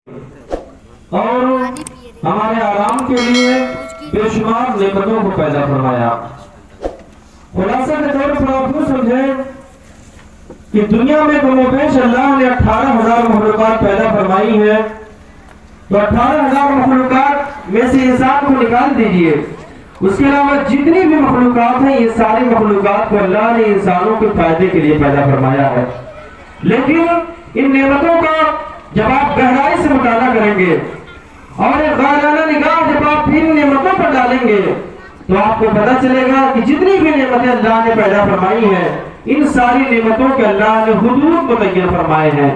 اور ہمارے آرام کے لیے بے شمار نعمتوں کو پیدا فرمایا۔ خلاصہ کے طور پر آپ کو سمجھیں کہ دنیا میں کم و بیش اللہ نے 18,000 مخلوقات پیدا فرمائی ہیں، تو 18,000 مخلوقات میں سے انسان کو نکال دیجئے، اس کے علاوہ جتنی بھی مخلوقات ہیں یہ ساری مخلوقات کو اللہ نے انسانوں کے فائدے کے لیے پیدا فرمایا ہے۔ لیکن ان نعمتوں کا جب آپ گہرائی سے مطالعہ کریں گے اور ایک غائبانہ نگاہ جب آپ ان نعمتوں پر ڈالیں گے تو آپ کو پتہ چلے گا کہ جتنی بھی نعمتیں اللہ نے پیدا فرمائی ہیں ان ساری نعمتوں کے اللہ نے حدود متعین فرمائے ہیں۔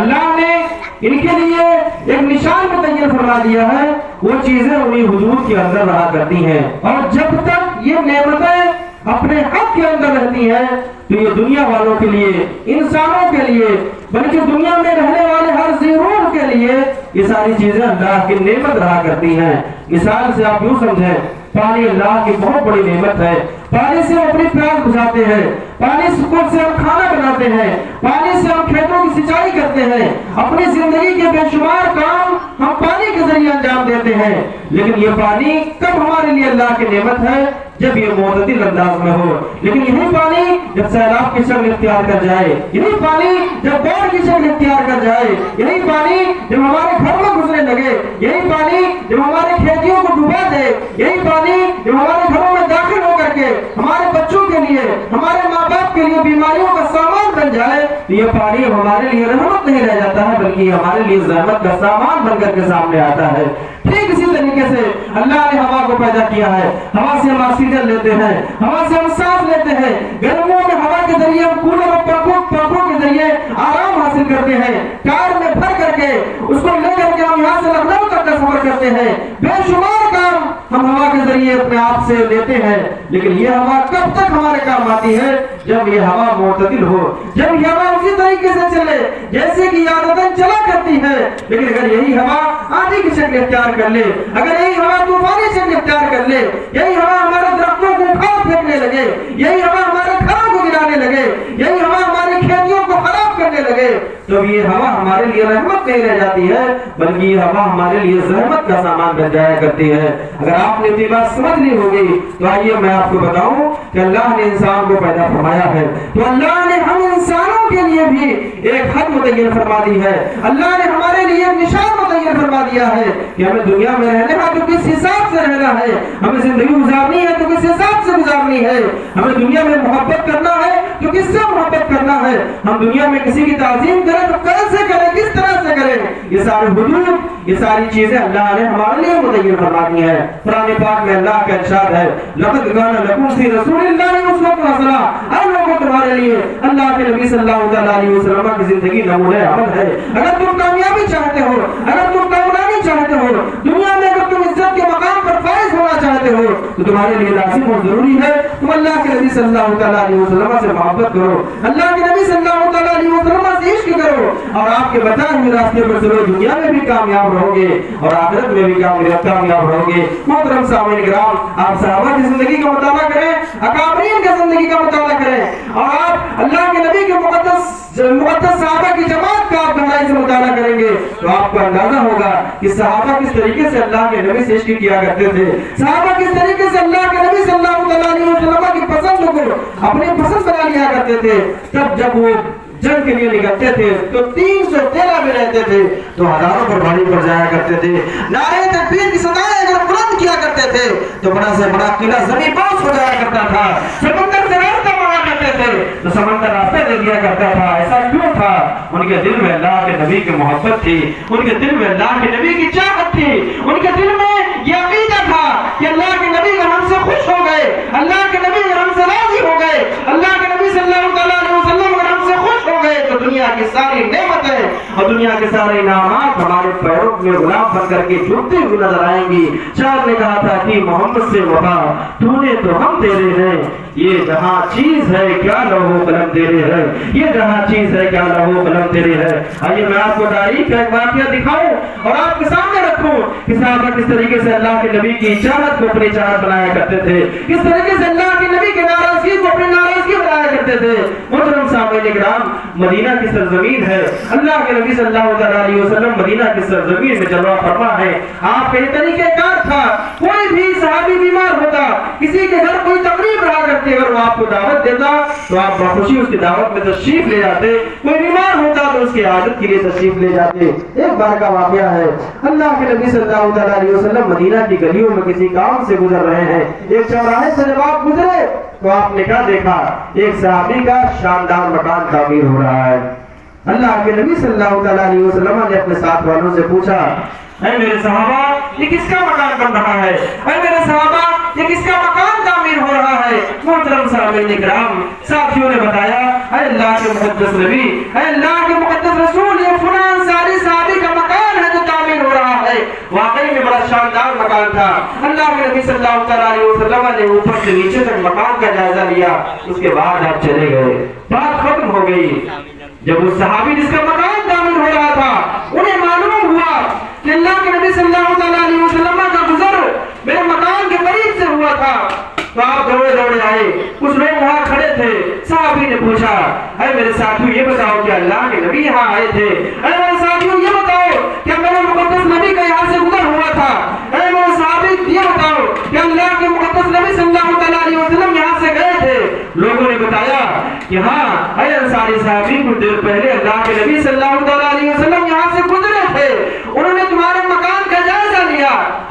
اللہ نے ان کے لیے ایک نشان متعین فرما دیا ہے، وہ چیزیں انہی حدود کے اندر رہا کرتی ہیں، اور جب تک یہ نعمتیں اپنے حق کے اندر رہتی ہیں تو یہ دنیا والوں کے لیے، انسانوں کے لیے، بلکہ دنیا میں رہنے والے ہر ذی روح کے لیے یہ ساری چیزیں اللہ کی نعمت رہا کرتی ہیں۔ مثال سے آپ یوں سمجھیں، پانی اللہ کی بہت بڑی نعمت ہے، پانی سے ہم اپنی پیاس بجھاتے ہیں، پانی سے ہم کھانا بناتے ہیں، پانی سے ہم کھیتوں کی سینچائی کرتے ہیں، اپنی زندگی کے بے شمار کام ہم پانی کے ذریعے انجام دیتے ہیں۔ لیکن یہ پانی کب ہمارے لیے اللہ کی نعمت ہے؟ جب یہ معتدل انداز میں ہو۔ لیکن یہی پانی جب سیلاب کی شکل اختیار کر جائے، یہی پانی جب باڑھ کی شکل اختیار کر جائے، یہی پانی جب ہمارے گھر میں گھسنے لگے، یہی پانی جب ہمارے کھیتیوں کو ڈبا دے، یہی پانی جب ہمارے گھروں میں داخل ہو کر کے ہمارے بچوں کے لیے، ہمارے ماں باپ کے لیے بیماریوں کا سامان بن جائے، تو یہ پانی ہمارے لیے رحمت نہیں رہ جاتا ہے بلکہ ہمارے لیے زحمت کا سامان بن کر کے سامنے آتا ہے۔ ٹھیک اسی طریقے سے اللہ نے ہوا کو پیدا کیا ہے، ہوا سے ہم آکسیجن لیتے ہیں، ہوا سے ہم سانس لیتے ہیں، گرمیوں میں ہوا کے ذریعے ہم کولر اور پنکھوں کے ذریعے آرام حاصل کرتے ہیں، کار میں بھر کر کے اس کو لے کر کے ہم یہاں سے لکھنؤ تک کا سفر کرتے ہیں، بے شمار کام ہم ہوا کے ذریعے اپنے آپ سے لیتے ہیں۔ لیکن یہ ہوا کب تک ہمارے کام آتی ہے؟ جب یہ ہوا معتدل ہو، جب یہ ہوا اسی طریقے سے چلے جیسے کہ عادتاً چلا کرتی ہے۔ لیکن اگر یہی ہوا آندھی کی شکل اختیار کر لے، اگر یہی ہوا طوفانی شکل اختیار کر لے، یہی ہوا ہمارے درختوں کو اکھاڑ پھینکنے لگے، یہی ہوا ہمارے گھروں کو گرانے لگے، یہی ہوا ہماری کھیتیوں کو خراب کرنے لگے، تو یہ ہوا ہمارے لیے رحمت نہیں رہ جاتی ہے بلکہ یہ ہوا ہمارے لیے زحمت کا سامان بن جایا کرتی ہے۔ اگر آپ نے یہ بات سمجھ لی ہوگی تو آئیے میں آپ کو بتاؤں کہ اللہ نے انسان کو پیدا فرمایا ہے تو اللہ نے ہم انسانوں کے لیے بھی ایک حد متعین فرما دی ہے، اللہ نے ہمارے لیے نشان متعین فرما دیا ہے کہ ہمیں دنیا میں رہنے ہے تو کس حساب سے رہنا ہے، ہمیں زندگی گزارنی ہے تو کس حساب سے گزارنی ہے، ہمیں دنیا میں محبت کرنا ہے تو کس سے محبت کرنا ہے، ہم دنیا میں کسی کی تعظیم کریں تو کیسے کریں، کس طرح سے کریں، یہ سارے حدود، یہ ساری چیزیں اللہ نے ہمارے لیے متعین فرما دی ہیں۔ قرآن پاک میں اللہ کا ارشاد ہے، لقد کان لکم فی رسول اللہ اسوۃ حسنہ، اے لوگوں تمہارے لیے اللہ کے نبی صلی اللہ علیہ وسلم کی زندگی نمونہ عمل ہے۔ اگر تم کامیابی چاہتے ہو، اگر تم کامیابی چاہتے ہو دنیا میں، اگر تم عزت کے مقام پر فائز ہونا چاہتے ہو تو تمہارے لیے لازم اور ضروری ہے تم اللہ کے نبی صلی اللہ علیہ وسلم سے محبت کرو، اللہ کے نبی صلی اللہ علیہ وسلم سے عشق کرو اور آپ کے بتائے ہوئے راستے پر چلو، دنیا میں بھی کامیاب رہو گے اور آخرت میں بھی کامیاب رہو گے۔ محترم سامعین کرام، آپ صحابہ کی زندگی کا مطالعہ کریں، اکابرین کی زندگی کا مطالعہ کریں اور آپ اللہ کے نبی کے مقدس صحابہ کی جماعت کا آپ گہرائی سے مطالعہ کریں گے تو آپ کو اندازہ ہوگا کہ صحابہ کس طریقے سے اللہ کے نبی سے عشق کیا کرتے تھے، صحابہ کس طریقے سے اللہ کے نبی صلی اللہ علیہ وسلم کی پسند کو اپنی پسند بنا لیا کرتے تھے۔ تب جب وہ جنگ کے لیے نکلتے تھے تو 313 میں رہتے تھے تو ہزاروں پر بھاری پڑ جایا کرتے تھے، نعرے تکبیر کی صدائیں اگر بلند کیا کرتے تھے تو بڑا سے بڑا قلعہ زمین باز ہو جایا کرتا تھا، سمندر سے راستہ مانگا کرتے تھے تو سمندر راستہ دے دیا کرتا تھا۔ ایسا کیوں تھا؟ ان کے دل میں اللہ کے نبی کی محبت تھی، ان کے دل میں اللہ کے نبی کی چاہت تھی، ان کے دل میں یہ عقیدہ تھا کہ اللہ کے نبی اگر ہم سے خوش ہو گئے، اللہ کے نبی اگر ہم سے راضی ہو گئے، اللہ کے نبی صلی اللہ علیہ وسلم اگر ہم سے خوش ہو گئے تو دنیا کی ساری نعمتیں اور دنیا کے سارے انعامات ہمارے پیروں میں غلام بن کر کے جھومتے ہوئے نظر آئیں گی۔ شاعر نے کہا تھا کہ محمد سے وفا تو نے تو ہم تیرے ہیں، یہ جہاں چیز ہے کیا لوح قلم تیرے ہے، یہ جہاں چیز ہے کیا لوح قلم تیرے ہے۔ آئیے میں آپ کو تاریخ کا ایک واقعہ دکھاؤں اور آپ کے سامنے رکھوں کہ صحابہ کس طریقے سے اللہ کے نبی کی چاہت کو اپنی چاہت بنایا کرتے تھے، کس طریقے سے اللہ کے نبی کے ناراضگی کو اپنی ناراضگی بنایا کرتے تھے۔ محترم سامعین کرام، مدینہ کی سرزمین ہے، اللہ کے نبی صلی اللہ علیہ وسلم مدینہ کی سرزمین میں جلوہ فرما ہے۔ آپ کے طریقہ کار تھا، کوئی بھی صحابی بیمار ہوتا، کسی کے گھر کوئی تقریب رہا کرتی، اگر وہ آپ کو دعوت دیتا تو آپ بخوشی اس کی دعوت میں تشریف لے جاتے، کوئی بیمار ہوتا تو اس کی عادت کے لیے تشریف لے جاتے۔ ایک بار کا واقعہ ہے، اللہ کے نبی صلی اللہ علیہ وسلم مدینہ کی گلیوں میں کسی کام سے گزر رہے ہیں، ایک چوراہے سے جب آپ گزرے تو آپ نے کیا دیکھا؟ ایک صحابی کا شاندار مکان تعمیر ہو رہا ہے۔ اللہ کے نبی صلی اللہ علیہ وسلم نے اپنے ساتھ والوں سے پوچھا، اے میرے صحابہ یہ کس کا مکان بن رہا ہے؟ اے میرے صحابہ یہ کس کا مکان تعمیر ہو رہا ہے؟ محترم سامعین کرام، ساتھیوں نے بتایا، اے اللہ کے مقدس نبی، اے اللہ کے مقدس رسول، یہ فلاں انصاری صحابی کا مکان ہے جو تعمیر ہو رہا ہے۔ واقعی میں بڑا شاندار مکان تھا۔ اللہ کے نبی صلی اللہ علیہ وسلم نے اوپر سے نیچے تک مکان کا جائزہ لیا، اس کے بعد آپ چلے گئے، بات ختم ہو گئی۔ جب وہ صحابی جس کا مکان تعمیر ہو رہا تھا انہیں معلوم ہوا کہ اللہ کے نبی صلی اللہ علیہ وسلم کا گزر میرے مکان کے قریب سے ہوا تھا تو آپ دوڑے آئے، کچھ لوگ وہاں کھڑے تھے۔ صحابی نے پوچھا، اے میرے ساتھیوں یہ بتاؤ کہ اللہ کے نبی یہاں آئے تھے؟ اے میرے ساتھیوں یہ بتاؤ کہ میرے مقدس نبی کا یہاں سے گزر ہوا تھا؟ اے میرے صحابی یہ بتاؤ کہ اللہ کے مقدس نبی صلی اللہ علیہ وسلم یہاں سے گئے تھے؟ لوگوں نے بتایا کہ ہاں، اے انصاری صحابی کچھ دیر پہلے اللہ کے نبی صلی اللہ علیہ وسلم یہاں سے گزرے تھے، انہوں نے تمہارے مکان کا جائزہ لیا،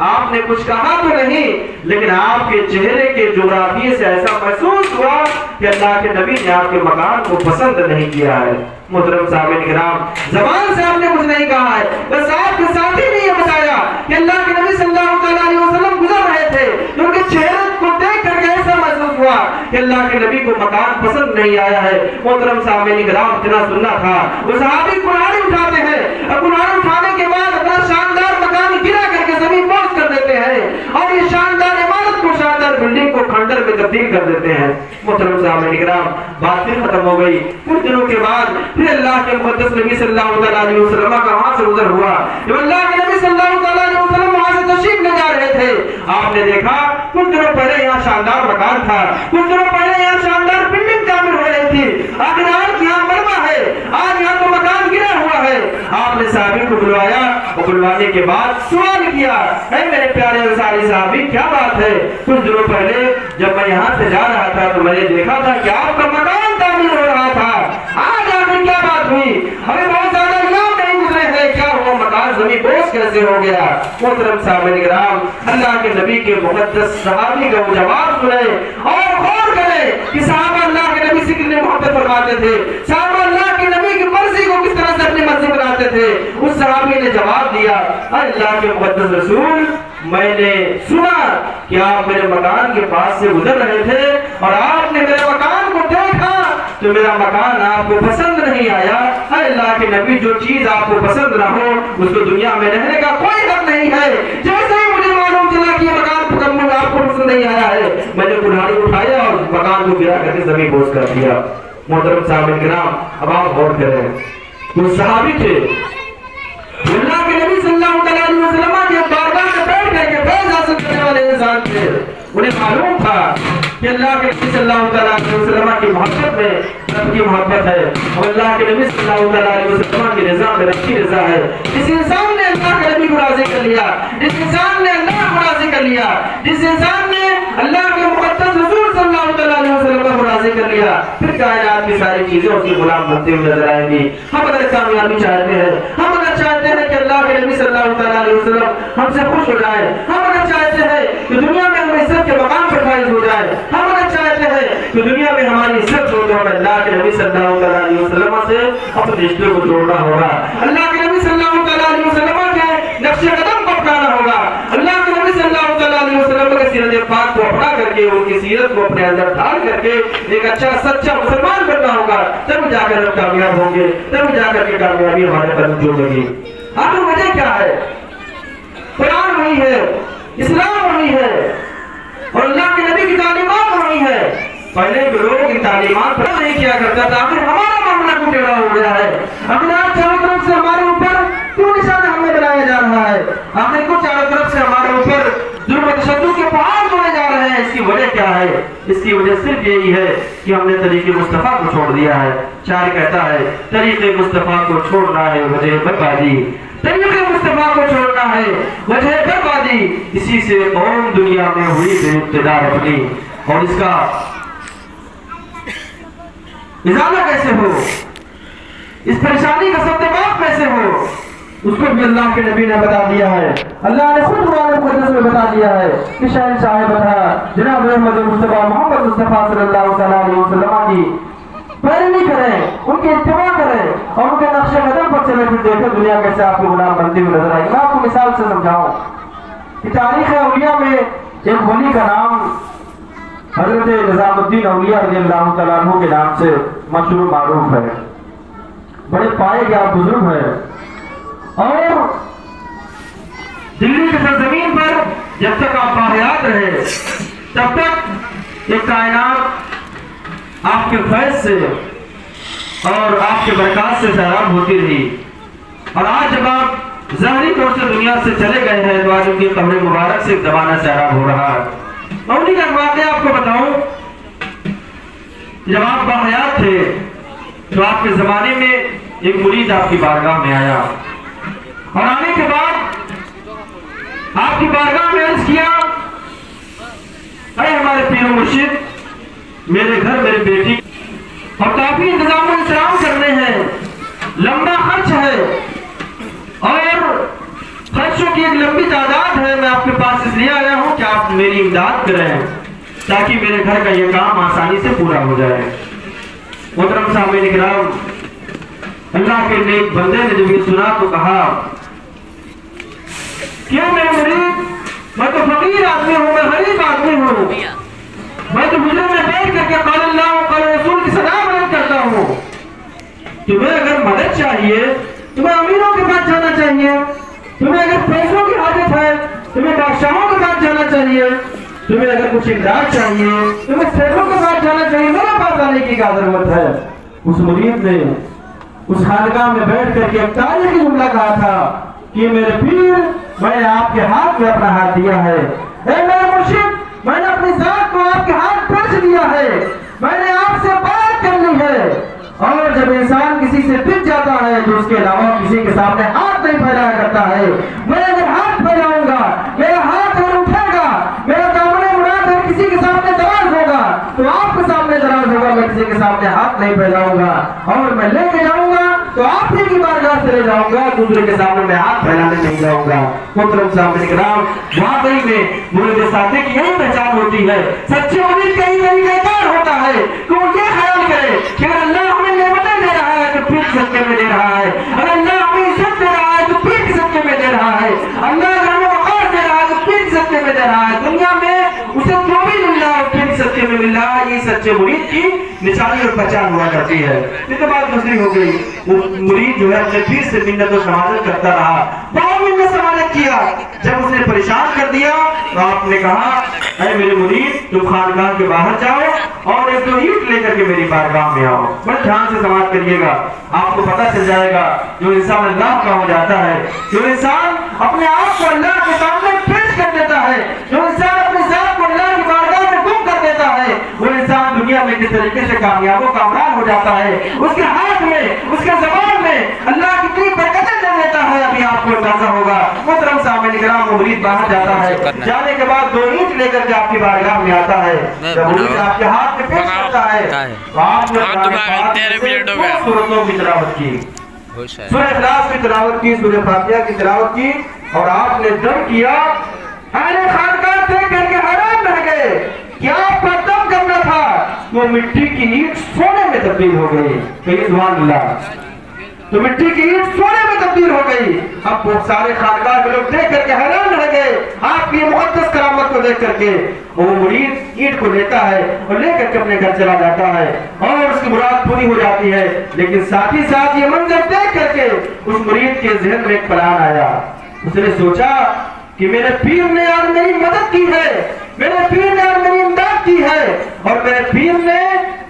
آپ نے کچھ کہا تو نہیں، لیکن آپ کے چہرے کے جغرافیے سے ایسا محسوس ہوا کہ اللہ کے نبی نے آپ کے مکان کو پسند نہیں کیا ہے۔ محترم سامعین کرام، زبان سے آپ نے کچھ نہیں کہا ہے، بس آپ کے ساتھی نے یہ بتایا کہ اللہ کے نبی صلی اللہ علیہ وسلم گزر رہے تھے، ان کے چہرے کو دیکھ کر ایسا محسوس ہوا کہ اللہ کے نبی کو مکان پسند نہیں آیا ہے۔ محترم سامعین کرام، اتنا سننا تھا، وہ صحابی قرآن اٹھاتے ہیں اور قرآن اٹھانے کے بعد اپنا شاندار مکان گرا کر کے زمین بوس کر دیتے ہیں اور یہ شاندار عمارت کو، شاندار بلڈنگ کو کھنڈر میں تبدیل کر دیتے ہیں۔ محترم سامعین کرام، بات پھر ختم ہو گئی۔ کچھ دنوں کے بعد پھر اللہ کے مقدس نبی صلی اللہ علیہ وسلم کا وہاں سے گزر ہوا۔ جب اللہ کے نبی صلی اللہ علیہ وسلم وہاں سے تشریف لے جا رہے تھے، آپ نے دیکھا کچھ دنوں پہلے یہاں شاندار مکان تھا، کچھ دنوں پہلے یہاں شاندار بلڈنگ تعمیر ہو رہی تھی، آخر آج یہاں مرمہ ہے، آج یہاں تو مکان گرا ہوا ہے۔ آپ نے صحابی کو بلوایا اور بلوانے کے بعد سوال کیا، اے میرے پیارے انصاری صحابی کیا بات ہے؟ کچھ دنوں پہلے جب میں یہاں سے جا رہا تھا تو میں نے دیکھا تھا کہ آپ کا مکان تعمیر ہو رہا تھا، آج آخر کیا بات ہوئی؟ ہمیں بہت زیادہ ایام نہیں گزرے ہیں، کیا ہوا مکان زمین بوس کیسے ہو گیا؟ محترم صاحبین کرام، اللہ کے نبی کے مقدس صحابی کا وہ جواب سنیں اور غور کریں کہ صحابہ اللہ کے نبی سے کتنے محبت فرماتے تھے، صحابہ اللہ کے نبی کی مرضی کو کس طرح سے اپنی مرضی بناتے تھے۔ اس صحابی نے جواب دیا، اللہ کے مقدس رسول، میں نے سنا کہ آپ میرے مکان کے پاس سے گزر رہے تھے اور آپ نے میرے مکان کو دیکھا تو میرا مکان آپ کو پسند نہیں آیا۔ اے اللہ کے نبی، جو چیز آپ کو پسند نہ ہو اس کو دنیا میں رہنے کا کوئی حق نہیں ہے۔ جیسے ہی مجھے معلوم چلا کہ یہ مکان مکمل آپ کو پسند نہیں آیا ہے، میں نے کلہاڑی اٹھایا اور مکان کو گرا کر کے زمین بوس کر دیا۔ محترم صاحب کرام، اب آپ غور کریں، وہ صحابی تھے، اللہ کے نبی صلی اللہ علیہ وسلم کے بارگاہ میں بیٹھ کر کے فیض حاصل کرنے والے انسان تھے۔ انہیں معلوم تھا کہ اللہ کے نبی صلی اللہ علیہ وسلم کی محبت میں رب کی محبت ہے اور اللہ کے نبی صلی اللہ علیہ وسلم کی رضا میں رب کی رضا ہے۔ جس انسان نے اللہ کے نبی کو راضی کر لیا، جس انسان نے اللہ کو راضی کر لیا، جس انسان نے اللہ کے مقدس رسول صلی اللہ علیہ وسلم کو راضی کر لیا، پھر کائنات کی ساری چیزیں اس کے غلام بنتے ہوئے نظر آئیں گی۔ ہم اگر کامیابی چاہتے ہیں، ہم اگر چاہتے ہیں کہ اللہ کے نبی صلی اللہ علیہ وسلم ہم سے خوش ہو جائے، ہم اگر چاہتے ہیں کہ دنیا میں ہم عزت کے مقام پر فائز ہو جائے، ہم اگر چاہتے ہیں کہ دنیا میں ہماری عزت ہو تو ہمیں اللہ کے نبی صلی اللہ علیہ وسلم سے اپنے رشتے کو جوڑنا ہوگا، اللہ کے نبی صلی اللہ علیہ وسلم کے نقش قدم کو اپنانا ہوگا، اللہ کے نبی صلی اللہ علیہ وسلم کے سیرت پاک کو اپنا کر کے ان کی سیرت کو اپنے اندر ڈھال کر کے ایک اچھا سچا مسلمان بننا ہوگا، تب جا کر ہم کامیاب ہوں گے، تب جا کر کے کامیابی ہمارے قدم جوڑے گی۔ آخر وجہ کیا ہے؟ قرآن وہی ہے، اسلام وہی ہے اور اللہ کے نبی کی تعلیمات وہی ہے۔ پہلے کے لوگ ان تعلیمات پر نہیں کیا کرتا تھا، آخر ہمارا معاملہ کو ٹیڑھا ہو گیا ہے۔ اپنے آپ چاروں طرف سے ہمارے اوپر کیوں نشانہ ہمیں بنایا جا رہا ہے؟ آخر کو چاروں طرف سے ہمارے اوپر ظلم و تشدد کے پہاڑ توڑے جا رہے ہیں، اس کی وجہ کیا ہے؟ اس کی وجہ صرف یہی ہے کہ ہم نے طریق مصطفیٰ کو چھوڑ دیا ہے۔ شاعر کہتا ہے طریق مصطفیٰ کو چھوڑنا ہے وجہ بربادی، طریق مصطفیٰ کو چھوڑنا ہے وجہ بربادی، اسی سے قوم دنیا میں ہوئی بے اقتدار اپنی، اور اس کا ازالہ کیسے ہو، اس پریشانی کا سبب کیسے ہو، اس کو بھی اللہ کے نبی نے بتا دیا ہے۔ اللہ نے خود قرآن مقدس میں بتا دیا ہے کہ شہنشاہ بطحا جناب محمد مصطفیٰ محمد مصطفیٰ صلی اللہ علیہ وسلم کی پیروی کریں، ان کی اتباع کریں اور ان کے نقش قدم پر چلے، پھر دیکھیں دنیا کیسے آپ کے غلام بنتے ہوئے نظر آئے گی۔ میں آپ کو مثال سے سمجھاؤں کہ تاریخ اولیاء میں ایک ولی کا نام حضرت نظام الدین اولیاء رضی اللہ تعالیٰ عنہ کے نام سے مشہور معروف ہے، بڑے پائے گئے بزرگ ہے، اور دلی کی سرزمین پر جب تک آپ باحیات رہے تب تک یہ کائنات آپ کے فیض سے اور آپ کے برکات سے سیراب ہوتی رہی، اور آج جب آپ ظاہری طور سے دنیا سے چلے گئے ہیں تو آج ان کی قبر مبارک سے زمانہ سیراب ہو رہا ہے۔ میں انہی کا واقعہ آپ کو بتاؤں، جب آپ باحیات تھے تو آپ کے زمانے میں ایک مرید آپ کی بارگاہ میں آیا، اور آنے کے بعد آپ کی بارگاہ میں عرض کیا، اے ہمارے پیر و مرشد، میرے گھر میرے بیٹی اور کافی انتظام و انتظام کرنے ہیں، لمبا خرچ ہے اور خرچوں کی ایک لمبی تعداد ہے، میں آپ کے پاس اس لیے آیا ہوں کہ آپ میری امداد کریں تاکہ میرے گھر کا یہ کام آسانی سے پورا ہو جائے۔ محترم سامعین کرام، اللہ کے نیک بندے نے جب یہ سنا تو کہا، کیا میں مرید، میں تو فقیر آدمی ہوں، میں غریب آدمی ہوں، میں تو حضور میں بیٹھ کر کے قال اللہ و قال رسول کی صدا بلند کرتا ہوں، تمہیں اگر مدد چاہیے تمہیں امیروں کے پاس جانا چاہیے، تمہیں اگر پیسوں کی حاجت ہے تمہیں بادشاہوں کے پاس جانا چاہیے، تمہیں اگر کچھ امداد چاہیے تمہیں سیٹوں کے پاس جانا چاہیے، میرے پاس آنے کی کیا ضرورت ہے؟ اس مرید نے اس خانقاہ میں بیٹھ کر کے ایک تاریخی جملہ کہا تھا کہ میرے پیر، میں نے آپ کے ہاتھ میں اپنا ہاتھ دیا ہے، اے میرے مرشد، میں نے اپنی ذات کو آپ کے ہاتھ پیش دیا ہے، میں نے آپ سے بات کر لی ہے، اور جب انسان کسی سے پچ جاتا ہے تو اس کے علاوہ کسی کے سامنے ہاتھ نہیں پھیلایا کرتا ہے، میں اگر ہاتھ پھیلاؤں گا، میرا ہاتھ اگر اٹھے گا، میرا دامن مراد اگر کسی کے سامنے دراز ہوگا تو آپ کے سامنے دراز ہوگا، میں کسی کے سامنے ہاتھ نہیں پھیلاؤں گا، اور میں لے کے جاؤں گا تو آپ ہی کی بارگاہ سے لے جاؤں گا، دوسرے کے سامنے میں ہاتھ پھیلانے نہیں جاؤں گا۔ محترم سامعین کرام، واقعی میں مرید ساتھی کی یہی پہچان ہوتی ہے، سچے مرید کا یہی کار ہوتا ہے کہ وہ یہ خیال کرے کہ اگر اللہ ہمیں نعمتیں دے رہا ہے تو پیر کے صدقے میں دے رہا ہے، اگر اللہ ہمیں عزت دے رہا ہے تو پیر کے صدقے میں دے رہا ہے، اللہ اگر ہمیں وقار دے رہا ہے تو پیر کے صدقے میں دے رہا ہے، دنیا میں اسے جو بھی مل رہا ہے پیر کے صدقے میں مل رہا ہے۔ یہ سچے مرید کی نشانی اور پہچان ہوا کرتی ہے۔ اس کے بعد مسئلہ ہو گئی، وہ مرید جو ہے اپنے پیر سے منت و سماجت کرتا رہا، بہت منت سماجت کیا، جب اس نے پریشان کر دیا تو آپ نے کہا، اے میرے مرید، تم خانقاہ کے باہر جاؤ اور ایک دو اینٹ لے کر کے میری بارگاہ میں آؤ۔ بس دھیان سے سماعت کریے گا، آپ کو پتہ چل جائے گا جو انسان اللہ کا ہو جاتا ہے، جو انسان اپنے آپ کو اللہ کے سامنے پیش کر دیتا ہے، جو انسان اپنی ذات کو اللہ کی بارگاہ میں گم کر دیتا ہے، وہ انسان دنیا میں کس طریقے سے کامیاب و کامران ہو جاتا ہے، اس کے ہاتھ میں، اس کے زبان میں اللہ کتنی برکتیں دے دیتا ہے، ابھی آپ کو اندازہ ہوگا۔ محترم سامعین کرام، وہ مرید باہر جاتا ہے، جانے کے بعد دو اینٹ لے کر کے آپ کی بارگاہ میں آتا ہے، جب مرید آپ کے ہاتھ میں پیش کرتا ہے تو آپ نے سورتوں کی تلاوت کی، سورہ اخلاص کی تلاوت کی، سورہ فاتحہ کی تلاوت کی، اور آپ نے دم کیا، اہل خانقاہ دیکھ کر کے حیران رہ گئے کہ آپ کا دم کرنا تھا وہ مٹی کی اینٹ سونے میں تبدیل ہو گئی۔ کہیں سبحان اللہ، تو مٹی کی اینٹ سونے میں تبدیل ہو گئی۔ اب وہ سارے خانقاہ کے لوگ دیکھ کر کے حیران رہ گئے آپ کی مقدس کرامت کو دیکھ کر کے۔ وہ مرید اینٹ کو لیتا ہے اور لے کر کے اپنے گھر چلا جاتا ہے اور اس کی مراد پوری ہو جاتی ہے، لیکن ساتھ ہی ساتھ یہ منظر دیکھ کر کے اس مرید کے ذہن میں ایک پلان آیا۔ اس نے سوچا کہ میرے پیر نے آج میری مدد کی ہے، میرے پیر نے آج میری امداد کی ہے، اور میرے پیر نے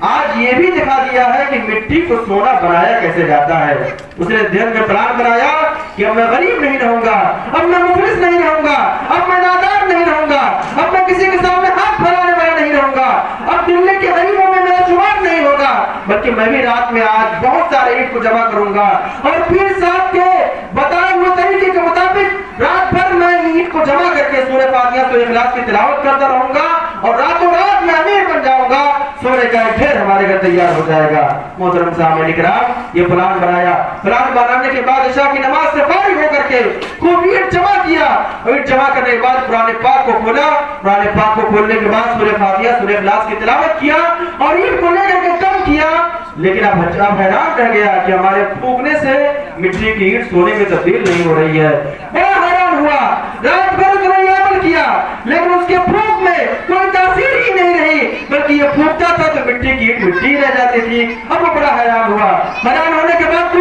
آج یہ بھی دکھا دیا ہے کہ مٹی کو سونا بنایا کیسے جاتا ہے۔ اس نے ذہن میں پلان بنایا کہ اب میں غریب نہیں رہوں گا، اب میں مفلس نہیں رہوں گا، اب میں نادار نہیں رہوں گا، اب میں کسی کے سامنے ہاتھ پھیلانے میں بھی رات میں آج بہت سارے اینٹ کو جمع کروں گا اور پیر صاحب کے بتائے ہوئے طریقے کے مطابق رات بھر میں اینٹ کو جمع کر کے سورہ فاتحہ سورہ اخلاص کی تلاوت کرتا رہوں گا اور راتوں رات میں امیر بن جاؤں گا. سونے کا ایک ڈھیر ہمارے گھر تیار ہو جائے گا. محترم سامعین کرام, یہ پلان بنایا. پلان بنانے کے بعد عشاء کی نماز سے فارغ ہو کر کے خوب اینٹ جمع کیا. اینٹ جمع کرنے کے بعد قرآن پاک کو کھولا. قرآن پاک کو کھولنے کے بعد سورہ فاتحہ سورہ اخلاص کی تلاوت کیا اور اینٹ کو لے کر کے دم کیا. لیکن اب حیران رہ گیا کہ ہمارے پھونکنے سے مٹی کی اینٹ سونے میں تبدیل نہیں ہو رہی ہے. بڑا حیران ہوا. رات بھر تو نہیں عمل کیا لیکن اس کے پھونک میں کوئی تاثیر ہی نہیں رہی, بلکہ یہ پھونکتا تھا تو مٹی کی اینٹ مٹی رہ جاتی تھی. اب وہ بڑا حیران ہوا. حیران ہونے کے بعد